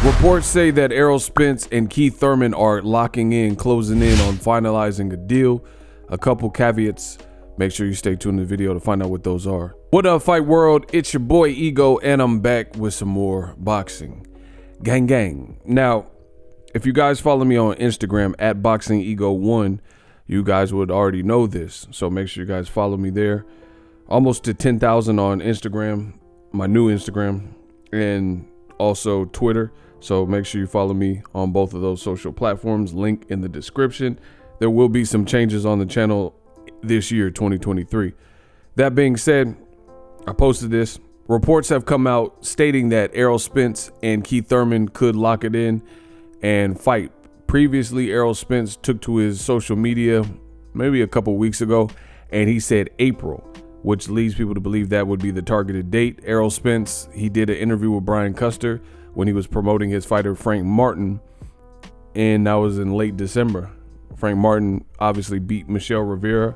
Reports say that Errol Spence and Keith Thurman are closing in on finalizing a deal. A couple caveats. Make sure you stay tuned to the video to find out what those are. What up, Fight World? It's your boy Ego, and I'm back with some more boxing. Gang gang. Now, if you guys follow me on Instagram at BoxingEgo1, you guys would already know this. So make sure you guys follow me there. Almost to 10,000 on Instagram, my new Instagram, and also Twitter. So make sure you follow me on both of those social platforms. Link in the description. There will be some changes on the channel this year, 2023. That being said, I posted this. Reports have come out stating that Errol Spence and Keith Thurman could lock it in and fight. Previously, Errol Spence took to his social media maybe a couple weeks ago, and he said April, which leads people to believe that would be the targeted date. Errol Spence, he did an interview with Brian Custer when he was promoting his fighter Frank Martin, and that was in late December. Frank Martin obviously beat Michelle Rivera,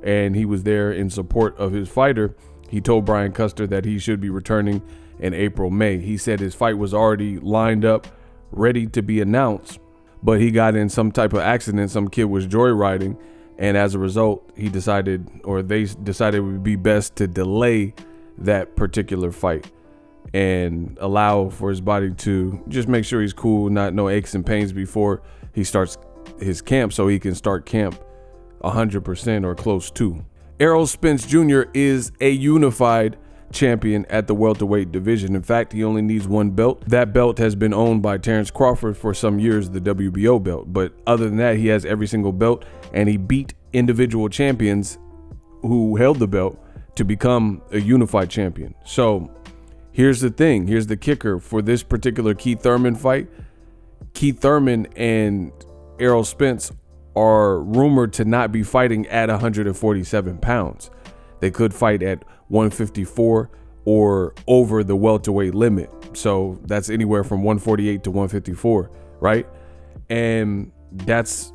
and he was there in support of his fighter. He told Brian Custer that he should be returning in April, May. He said his fight was already lined up, ready to be announced, but he got in some type of accident. Some kid was joyriding, and as a result, they decided it would be best to delay that particular fight and allow for his body to just make sure he's cool, no aches and pains before he starts his camp, so he can start camp 100% or close to. Errol Spence Jr. is a unified champion at the welterweight division. In fact, he only needs one belt. That belt has been owned by Terrence Crawford for some years, the WBO belt. But other than that, he has every single belt, and he beat individual champions who held the belt to become a unified champion. So here's the thing. Here's the kicker for this particular Keith Thurman fight. Keith Thurman and Errol Spence are rumored to not be fighting at 147 pounds. They could fight at 154 or over the welterweight limit. So that's anywhere from 148 to 154, right? And that's,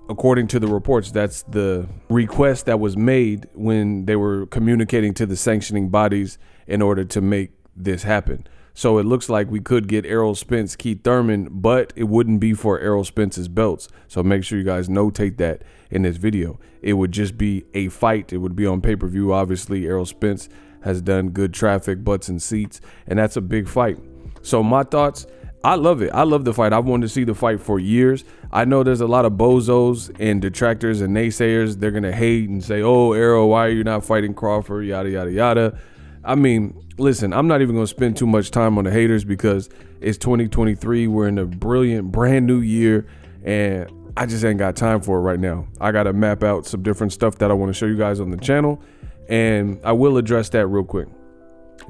according to the reports, that's the request that was made when they were communicating to the sanctioning bodies in order to make this happen. So it looks like we could get Errol Spence, Keith Thurman, but it wouldn't be for Errol Spence's belts. So make sure you guys notate that in this video. It would just be a fight. It would be on pay-per-view. Obviously, Errol Spence has done good traffic, butts and seats, and that's a big fight. So my thoughts, I love it. I love the fight. I've wanted to see the fight for years. I know there's a lot of bozos and detractors and naysayers. They're going to hate and say, oh, Errol, why are you not fighting Crawford, yada, yada, yada. I mean, listen, I'm not even going to spend too much time on the haters because it's 2023. We're in a brilliant, brand new year, and I just ain't got time for it right now. I got to map out some different stuff that I want to show you guys on the channel, and I will address that real quick.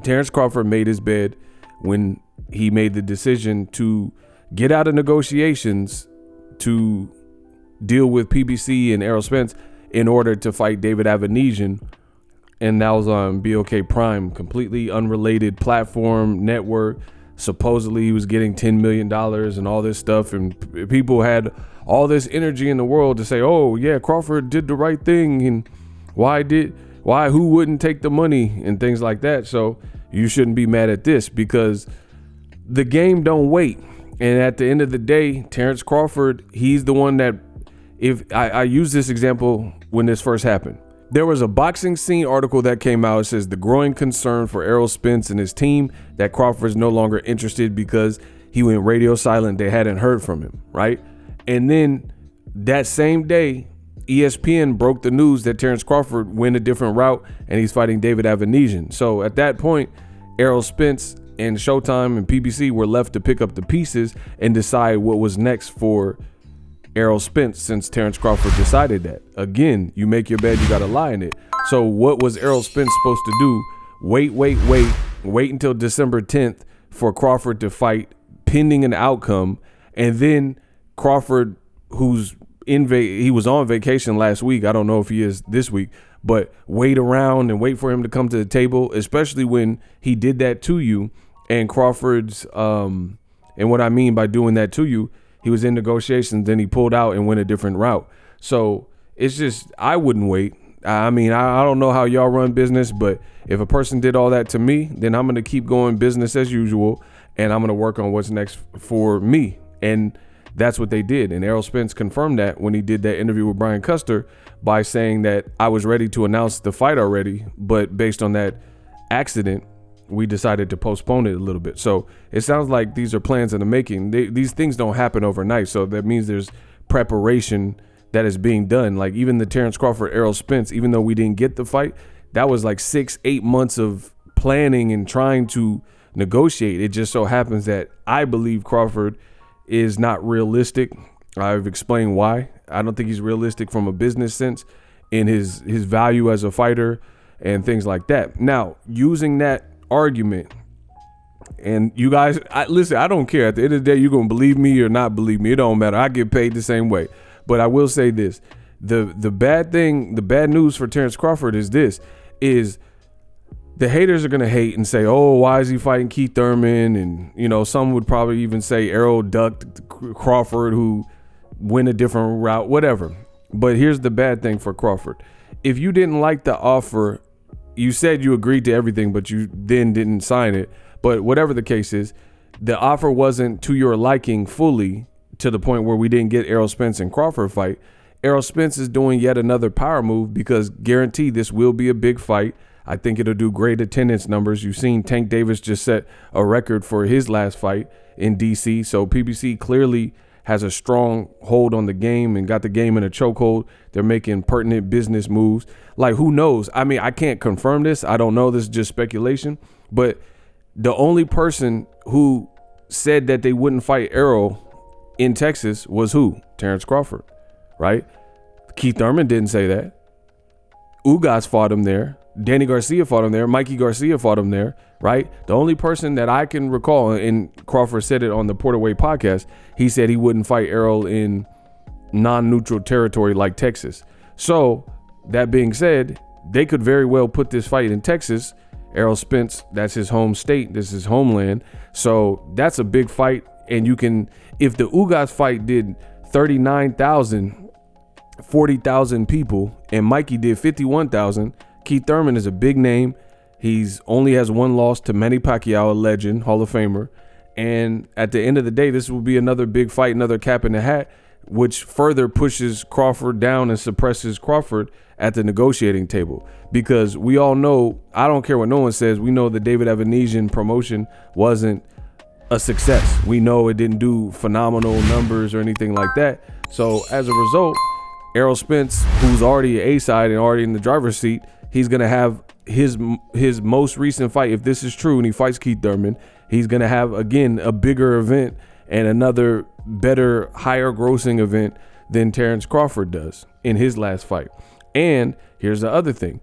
Terrence Crawford made his bed when he made the decision to get out of negotiations to deal with PBC and Errol Spence in order to fight David Avanesian. And that was on BOK Prime, completely unrelated platform, network. Supposedly he was getting $10 million and all this stuff. And people had all this energy in the world to say, oh yeah, Crawford did the right thing. And who wouldn't take the money and things like that. So you shouldn't be mad at this because the game don't wait. And at the end of the day, Terrence Crawford, he's the one that, if I use this example when this first happened. There was a Boxing Scene article that came out. It says the growing concern for Errol Spence and his team that Crawford is no longer interested because he went radio silent. They hadn't heard from him, right? And then that same day, ESPN broke the news that Terrence Crawford went a different route and he's fighting David Avanesian. So at that point, Errol Spence and Showtime and PBC were left to pick up the pieces and decide what was next for Errol Spence, since Terrence Crawford decided that. Again, you make your bed, you gotta lie in it. So what was Errol Spence supposed to do? Wait until December 10th for Crawford to fight pending an outcome, and then Crawford, he was on vacation last week. I don't know if he is this week, but wait around and wait for him to come to the table, especially when he did that to you. And Crawford's and what I mean by doing that to you, he was in negotiations, then he pulled out and went a different route. So it's just, I wouldn't wait. I mean, I don't know how y'all run business, but if a person did all that to me, then I'm going to keep going business as usual. and I'm going to work on what's next for me. And that's what they did. And Errol Spence confirmed that when he did that interview with Brian Custer by saying that I was ready to announce the fight already, but based on that accident, we decided to postpone it a little bit. So it sounds like these are plans in the making. These things don't happen overnight. So that means there's preparation that is being done. Like even the Terrence Crawford, Errol Spence, even though we didn't get the fight, that was like 6-8 months of planning and trying to negotiate. It just so happens that I believe Crawford is not realistic. I've explained why. I don't think he's realistic from a business sense in his value as a fighter and things like that. Now, using that argument, and you guys, listen, I don't care. At the end of the day, you're going to believe me or not believe me. It don't matter. I get paid the same way. But I will say this. The bad news for Terrence Crawford is the haters are going to hate and say, oh, why is he fighting Keith Thurman? And, you know, some would probably even say Errol ducked Crawford, who went a different route, whatever. But here's the bad thing for Crawford. If you didn't like the offer, you said you agreed to everything, but you then didn't sign it. But whatever the case is, the offer wasn't to your liking fully to the point where we didn't get Errol Spence and Crawford fight. Errol Spence is doing yet another power move because guaranteed this will be a big fight. I think it'll do great attendance numbers. You've seen Tank Davis just set a record for his last fight in DC. So PBC clearly has a strong hold on the game and got the game in a chokehold. They're making pertinent business moves. Like, who knows? I mean, I can't confirm this. I don't know. This is just speculation. But the only person who said that they wouldn't fight Errol in Texas was who? Terrence Crawford, right? Keith Thurman didn't say that. Ugas fought him there. Danny Garcia fought him there. Mikey Garcia fought him there, right? The only person that I can recall, and Crawford said it on the Porterweight podcast, he said he wouldn't fight Errol in non-neutral territory like Texas. So that being said, they could very well put this fight in Texas. Errol Spence, that's his home state. This is his homeland. So that's a big fight. And you can, if the Ugas fight did 39,000, 40,000 people, and Mikey did 51,000, Keith Thurman is a big name. He's only has one loss to Manny Pacquiao, a legend, Hall of Famer. And at the end of the day, this will be another big fight, another cap in the hat, which further pushes Crawford down and suppresses Crawford at the negotiating table. Because we all know, I don't care what no one says, we know the David Evanesian promotion wasn't a success. We know it didn't do phenomenal numbers or anything like that. So as a result, Errol Spence, who's already A-side and already in the driver's seat, he's going to have his most recent fight. If this is true and he fights Keith Thurman, he's going to have, again, a bigger event and another better, higher grossing event than Terrence Crawford does in his last fight. And here's the other thing.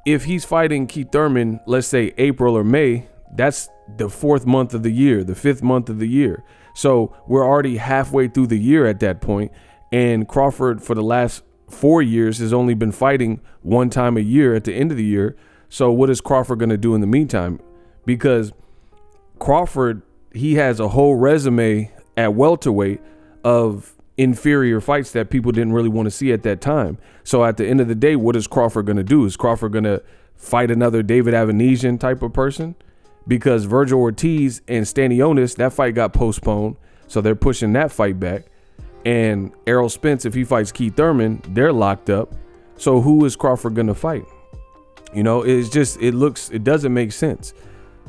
If he's fighting Keith Thurman, let's say April or May, that's the 4th month of the year, the 5th month of the year. So we're already halfway through the year at that point. And Crawford, for the last 4 years, has only been fighting one time a year at the end of the year. So what is Crawford going to do in the meantime? Because Crawford, he has a whole resume at welterweight of inferior fights that people didn't really want to see at that time. So at the end of the day, what is Crawford going to do? Is Crawford going to fight another David Evanesian type of person? Because Virgil Ortiz and Stanionis, that fight got postponed. So they're pushing that fight back. And Errol Spence, if he fights Keith Thurman, they're locked up. So who is Crawford going to fight? You know, it's just, it doesn't make sense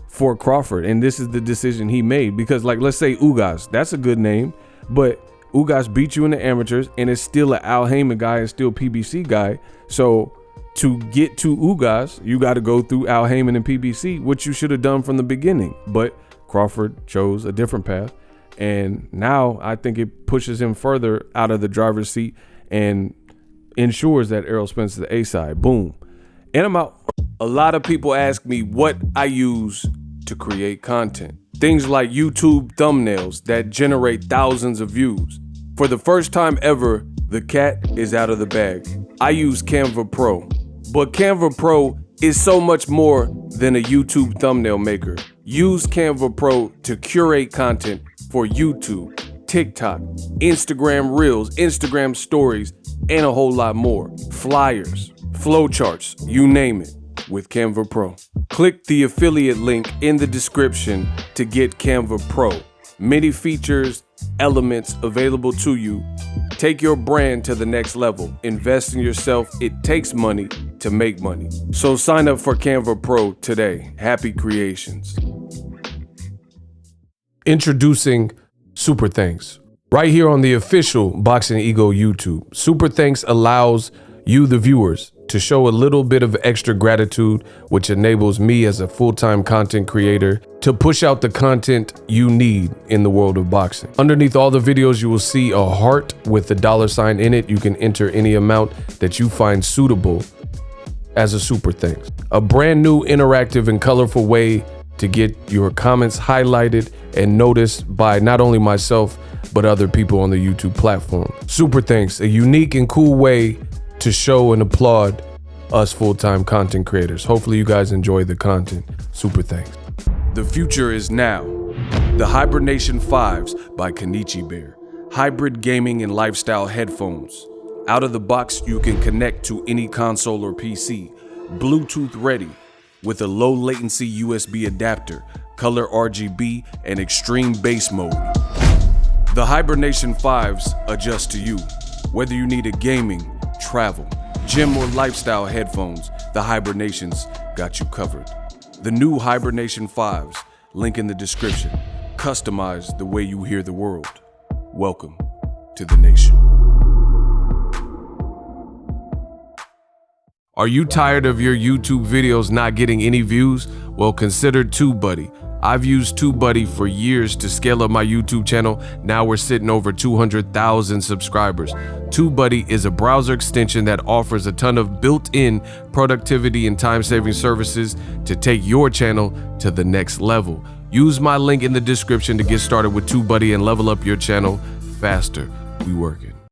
for Crawford. And this is the decision he made because, like, let's say Ugas, that's a good name, but Ugas beat you in the amateurs and is still an Al Heyman guy and still PBC guy. So to get to Ugas, you got to go through Al Heyman and PBC, which you should have done from the beginning. But Crawford chose a different path. And now I think it pushes him further out of the driver's seat and ensures that Errol Spence is the A-side. Boom. And I'm out. A lot of people ask me what I use to create content. Things like YouTube thumbnails that generate thousands of views. For the first time ever, the cat is out of the bag. I use Canva Pro. But Canva Pro is so much more than a YouTube thumbnail maker. Use Canva Pro to curate content for YouTube, TikTok, Instagram Reels, Instagram Stories, and a whole lot more. Flyers, flowcharts, you name it. with Canva Pro. Click the affiliate link in the description to get Canva Pro. Many features, elements available to you. Take your brand to the next level. Invest in yourself. It takes money to make money. So sign up for Canva Pro today. Happy creations. Introducing Super Thanks. Right here on the official Boxingego YouTube. Super Thanks allows you, the viewers, to show a little bit of extra gratitude, which enables me as a full-time content creator to push out the content you need in the world of boxing. Underneath all the videos, you will see a heart with a $sign in it. You can enter any amount that you find suitable as a super thanks. A brand new, interactive, and colorful way to get your comments highlighted and noticed by not only myself, but other people on the YouTube platform. Super thanks, a unique and cool way to show and applaud us full-time content creators. Hopefully you guys enjoy the content. Super thanks. The future is now. The Hibernation 5s by Kenichi Bear. Hybrid gaming and lifestyle headphones. Out of the box, you can connect to any console or PC. Bluetooth ready with a low latency USB adapter, color RGB, and extreme bass mode. The Hibernation 5s adjust to you. Whether you need a gaming, travel, gym, or lifestyle headphones, the Hibernations got you covered. The new Hibernation 5s, link in the description. Customize the way you hear the world. Welcome to the nation. Are you tired of your YouTube videos not getting any views? Well, consider TubeBuddy. I've used TubeBuddy for years to scale up my YouTube channel. Now we're sitting over 200,000 subscribers. TubeBuddy is a browser extension that offers a ton of built-in productivity and time-saving services to take your channel to the next level. Use my link in the description to get started with TubeBuddy and level up your channel faster. We working.